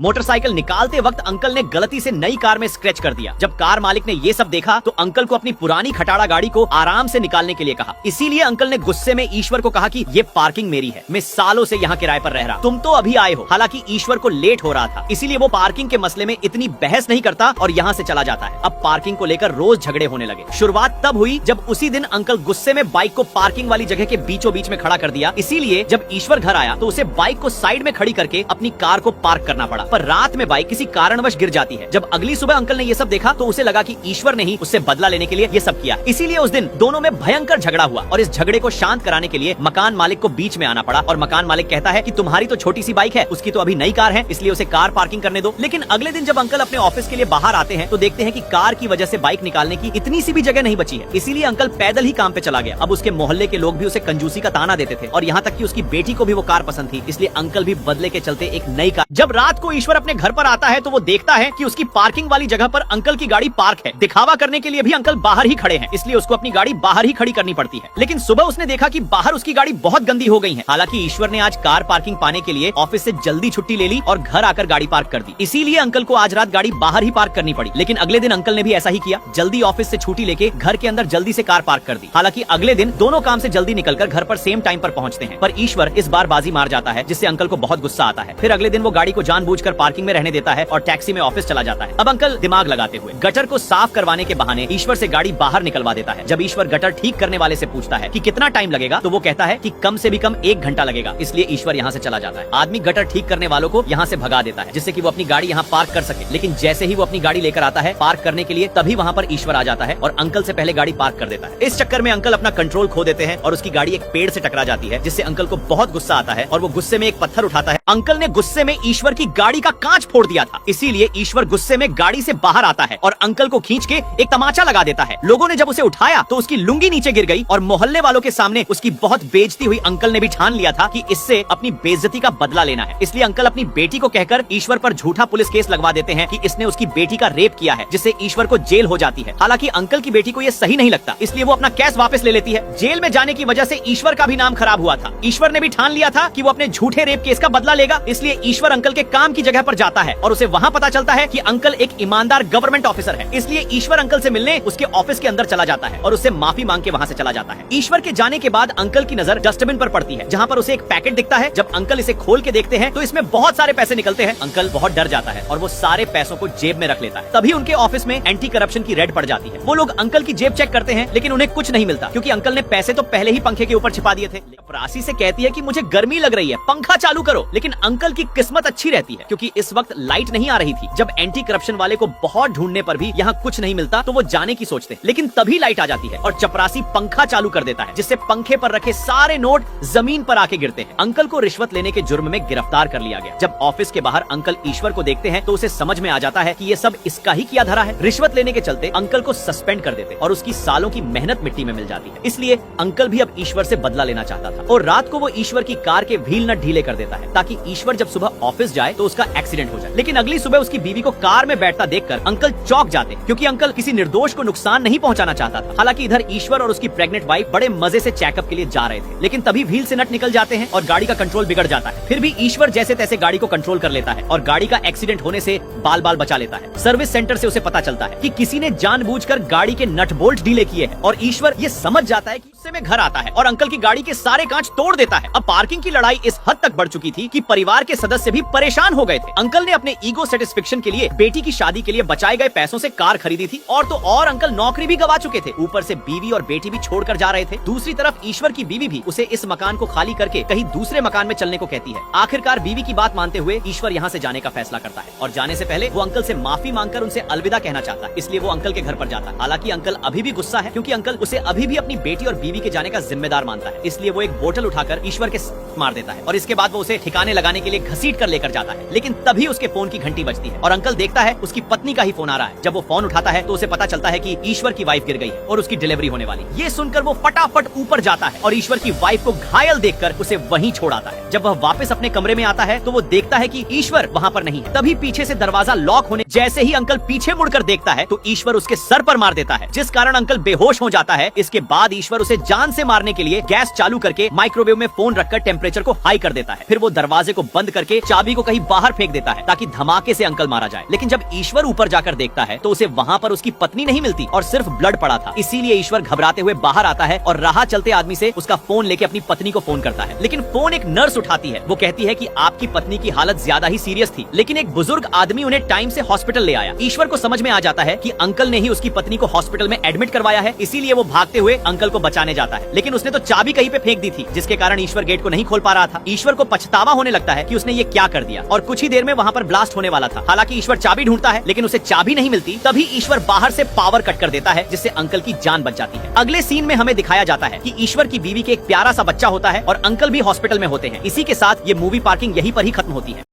Motorcycle निकालते वक्त uncle ने गलती से नई कार में स्क्रैच कर दिया। जब कार मालिक ने ये सब देखा तो अंकल को अपनी पुरानी खटाड़ा गाड़ी को आराम से निकालने के लिए कहा। इसीलिए अंकल ने गुस्से में ईश्वर को कहा कि ये पार्किंग मेरी है, मैं सालों से यहाँ किराए पर रह रहा, तुम तो अभी आए हो। हालांकि ईश्वर को लेट हो रहा था, इसीलिए वो पार्किंग के मसले में इतनी बहस नहीं करता और यहाँ से चला जाता है। अब पार्किंग को लेकर रोज झगड़े होने लगे। शुरुआत तब हुई जब उसी दिन अंकल गुस्से में बाइक को पार्किंग वाली जगह के बीचों बीच में खड़ा कर दिया। इसीलिए जब ईश्वर घर आया तो उसे बाइक को साइड में खड़ी करके अपनी कार को पार्क करना पड़ा। पर रात में बाइक किसी कारणवश गिर जाती है। जब अगली सुबह अंकल ने ये सब देखा तो उसे लगा कि ईश्वर ने ही उससे बदला लेने के लिए ये सब किया। इसीलिए उस दिन दोनों में भयंकर झगड़ा हुआ और इस झगड़े को शांत कराने के लिए मकान मालिक को बीच में आना पड़ा। और मकान मालिक कहता है कि तुम्हारी तो छोटी सी बाइक है, उसकी तो अभी नई कार है, इसलिए उसे कार पार्किंग करने दो। लेकिन अगले दिन जब अंकल अपने ऑफिस के लिए बाहर आते हैं तो देखते हैं कि कार की वजह से बाइक निकालने की इतनी सी भी जगह नहीं बची है। इसीलिए अंकल पैदल ही काम पे चला गया। अब उसके मोहल्ले के लोग भी उसे कंजूसी का ताना देते थे और यहाँ तक कि उसकी बेटी को भी वो कार पसंद थी, इसलिए अंकल भी बदले के चलते एक नई कार। जब रात को ईश्वर अपने घर पर आता है तो वो देखता है कि उसकी पार्किंग वाली जगह पर अंकल की गाड़ी पार्क है। दिखावा करने के लिए भी अंकल बाहर ही खड़े हैं, इसलिए उसको अपनी गाड़ी बाहर ही खड़ी करनी पड़ती है। लेकिन सुबह उसने देखा कि बाहर उसकी गाड़ी बहुत गंदी हो गई है। हालांकि ईश्वर ने आज कार पार्किंग पाने के लिए ऑफिस से जल्दी छुट्टी ले ली और घर आकर गाड़ी पार्क कर दी। इसीलिए अंकल को आज रात गाड़ी बाहर ही पार्क करनी पड़ी। लेकिन अगले दिन अंकल ने भी ऐसा ही किया, जल्दी ऑफिस से छुट्टी लेके घर के अंदर जल्दी से कार पार्क कर दी। हालांकि अगले दिन दोनों काम से जल्दी निकलकर घर पर सेम टाइम पर पहुंचते हैं, पर ईश्वर इस बार बाजी मार जाता है, जिससे अंकल को बहुत गुस्सा आता है। फिर अगले दिन वो गाड़ी को जानबूझकर पार्किंग में रहने देता है और टैक्सी में ऑफिस चला जाता है। अब अंकल दिमाग लगाते हुए गटर को साफ करवाने के बहाने ईश्वर से गाड़ी बाहर निकलवा देता है। जब ईश्वर गटर ठीक करने वाले से पूछता है कि कितना टाइम लगेगा तो वो कहता है कि कम से भी कम 1 घंटा लगेगा, इसलिए ईश्वर यहाँ से चला जाता है। आदमी गटर ठीक करने वालों को यहाँ से भगा देता है, जिससे कि वो अपनी गाड़ी यहाँ पार्क कर सके। लेकिन जैसे ही वो अपनी गाड़ी लेकर आता है पार्क करने के लिए, तभी वहाँ पर ईश्वर आ जाता है और अंकल से पहले गाड़ी पार्क कर देता है। इस चक्कर में अंकल अपना कंट्रोल खो देते हैं और उसकी गाड़ी एक पेड़ से टकरा जाती है, जिससे अंकल को बहुत गुस्सा आता है और वो गुस्से में एक पत्थर उठाता है। अंकल ने गुस्से में ईश्वर की गाड़ी का कांच फोड़ दिया था, इसीलिए ईश्वर गुस्से में गाड़ी से बाहर आता है और अंकल को खींच के एक तमाचा लगा देता है। लोगों ने जब उसे उठाया तो उसकी लुंगी नीचे गिर गई और मोहल्ले वालों के सामने उसकी बहुत बेइज्जती हुई। अंकल ने भी ठान लिया था कि इससे अपनी बेइज्जती का बदला लेना है, इसलिए अंकल अपनी बेटी को कहकर ईश्वर पर झूठा पुलिस केस लगवा देते हैं कि इसने उसकी बेटी का रेप किया है, जिससे ईश्वर को जेल हो जाती है। हालांकि अंकल की बेटी को ये सही नहीं लगता, इसलिए वो अपना केस वापस ले लेती है। जेल में जाने की वजह से ईश्वर का भी नाम खराब हुआ था। ईश्वर ने भी ठान लिया था कि वो अपने झूठे रेप केस का बदला लेगा, इसलिए ईश्वर अंकल के काम की जगह पर जाता है और उसे वहाँ पता चलता है कि अंकल एक ईमानदार गवर्नमेंट ऑफिसर है। इसलिए ईश्वर अंकल से मिलने उसके ऑफिस के अंदर चला जाता है और उससे माफी मांग के वहाँ से चला जाता है। ईश्वर के जाने के बाद अंकल की नजर डस्टबिन पर पड़ती है, जहाँ पर उसे एक पैकेट दिखता है। जब अंकल इसे खोल के देखते हैं तो इसमें बहुत सारे पैसे निकलते हैं। अंकल बहुत डर जाता है और वो सारे पैसों को जेब में रख लेता है। तभी उनके ऑफिस में एंटी करप्शन की रेड पड़ जाती है। वो लोग अंकल की जेब चेक करते हैं, लेकिन उन्हें कुछ नहीं मिलता, क्योंकि अंकल ने पैसे तो पहले ही पंखे के ऊपर छिपा दिए थे। चपरासी से कहती है कि मुझे गर्मी लग रही है, पंखा चालू करो। लेकिन अंकल की किस्मत अच्छी रहती है, क्योंकि इस वक्त लाइट नहीं आ रही थी। जब एंटी करप्शन वाले को बहुत ढूंढने पर भी यहाँ कुछ नहीं मिलता तो वो जाने की सोचते, लेकिन तभी लाइट आ जाती है और चपरासी पंखा चालू कर देता है, जिससे पंखे पर रखे सारे नोट जमीन पर आके गिरते हैं। अंकल को रिश्वत लेने के जुर्म में गिरफ्तार कर लिया गया। जब ऑफिस के बाहर अंकल ईश्वर को देखते हैं तो उसे समझ में आ जाता है कि ये सब इसका ही किया धरा है। रिश्वत लेने के चलते अंकल को सस्पेंड कर देते और उसकी सालों की मेहनत मिट्टी में मिल जाती है। इसलिए अंकल भी अब ईश्वर से बदला लेना चाहता था और रात को वो ईश्वर की कार के व्हील नट ढीले कर देता है, ताकि ईश्वर जब सुबह ऑफिस जाए तो उसका एक्सीडेंट हो जाए। लेकिन अगली सुबह उसकी बीवी को कार में बैठता देखकर अंकल चौंक जाते, क्योंकि अंकल किसी निर्दोष को नुकसान नहीं पहुंचाना चाहता था। हालांकि इधर ईश्वर और उसकी प्रेग्नेंट वाइफ बड़े मजे से चेकअप के लिए जा रहे थे, लेकिन तभी व्हील से नट निकल जाते हैं और गाड़ी का कंट्रोल बिगड़ जाता है। फिर भी ईश्वर जैसे तैसे गाड़ी को कंट्रोल कर लेता है और गाड़ी का एक्सीडेंट होने से बाल बाल बचा लेता है। सर्विस सेंटर से उसे पता चलता है कि किसी ने जानबूझकर गाड़ी के नट बोल्ट ढीले किए हैं और ईश्वर ये समझ जाता है कि उससे में घर आता है और अंकल की गाड़ी के सारे कांच तोड़ देता है। अब पार्किंग की लड़ाई इस हद तक बढ़ चुकी थी कि परिवार के सदस्य भी परेशान हो गए थे। अंकल ने अपने ईगो सेटिस्फेक्शन के लिए बेटी की शादी के लिए बचाए गए पैसों से कार खरीदी थी और तो और अंकल नौकरी भी गवा चुके थे, ऊपर से बीवी और बेटी भी छोड़कर जा रहे थे। दूसरी तरफ ईश्वर की बीवी भी उसे इस मकान को खाली करके कहीं दूसरे मकान में चलने को कहती है। आखिरकार बीवी की बात मानते हुए ईश्वर यहाँ से जाने का फैसला करता है और जाने से पहले वो अंकल से माफी मांगकर उनसे अलविदा कहना चाहता है, इसलिए वो अंकल के घर पर जाता है। हालांकि अंकल अभी भी गुस्सा है, क्योंकि अंकल उसे अभी भी अपनी बेटी और बीवी के जाने का जिम्मेदार मानता है, इसलिए वो एक बोतल उठाकर ईश्वर के मार देता है और इसके बाद वो उसे ठिकाने लगाने के लिए घसीट कर लेकर जाता है। लेकिन तभी उसके फोन की घंटी बजती है और अंकल देखता है उसकी पत्नी का ही फोन आ रहा है। जब वो फोन उठाता है तो उसे पता चलता है कि ईश्वर की वाइफ गिर गई है और उसकी डिलीवरी होने वाली। ये सुनकर वो फटाफट ऊपर जाता है और ईश्वर की वाइफ को घायल देखकर उसे वहीं छोड़ आता है। जब वह वापस अपने कमरे में आता है तो वो देखता है कि ईश्वर वहाँ पर नहीं है। तभी पीछे से दरवाजा लॉक होने जैसे ही अंकल पीछे मुड़कर देखता है तो ईश्वर उसके सर पर मार देता है, जिस कारण अंकल बेहोश हो जाता है। इसके बाद ईश्वर उसे जान से मारने के लिए गैस चालू करके माइक्रोवेव में फोन रखकर टेम्परेचर को हाई कर देता है। फिर वो दरवाजे को बंद करके चाबी को कहीं बाहर फेंक देता है ताकि धमाके से अंकल मारा जाए। लेकिन जब ईश्वर ऊपर जाकर देखता है तो उसे वहाँ पर उसकी पत्नी नहीं मिलती और सिर्फ ब्लड पड़ा था। इसीलिए ईश्वर घबराते हुए बाहर आता है और राह चलते आदमी से उसका फोन लेके अपनी पत्नी को फोन करता है। लेकिन फोन एक नर्स उठाती है। वो कहती है कि आपकी पत्नी की हालत ज्यादा ही सीरियस थी, लेकिन एक बुजुर्ग आदमी उन्हें टाइम से हॉस्पिटल ले आया। ईश्वर को समझ में आ जाता है कि अंकल ने ही उसकी पत्नी को हॉस्पिटल में एडमिट करवाया है, इसीलिए वो भागते हुए अंकल को बचाने जाता है। लेकिन उसने तो चाबी कहीं पे फेंक दी थी, जिसके कारण ईश्वर गेट को नहीं खोल पा रहा था। ईश्वर को पछतावा होने लगता है कि उसने ये क्या कर दिया और कुछ ही देर में वहाँ पर ब्लास्ट होने वाला था। हालांकि ईश्वर चाबी ढूंढता है लेकिन उसे चाबी नहीं मिलती। तभी ईश्वर बाहर से पावर कट कर देता है, जिससे अंकल की जान बच जाती है। अगले सीन में हमें दिखाया जाता है कि ईश्वर की बीवी के एक प्यारा सा बच्चा होता है और अंकल भी हॉस्पिटल में होते हैं। इसी के साथ ये मूवी पार्किंग यहीं पर ही खत्म होती है।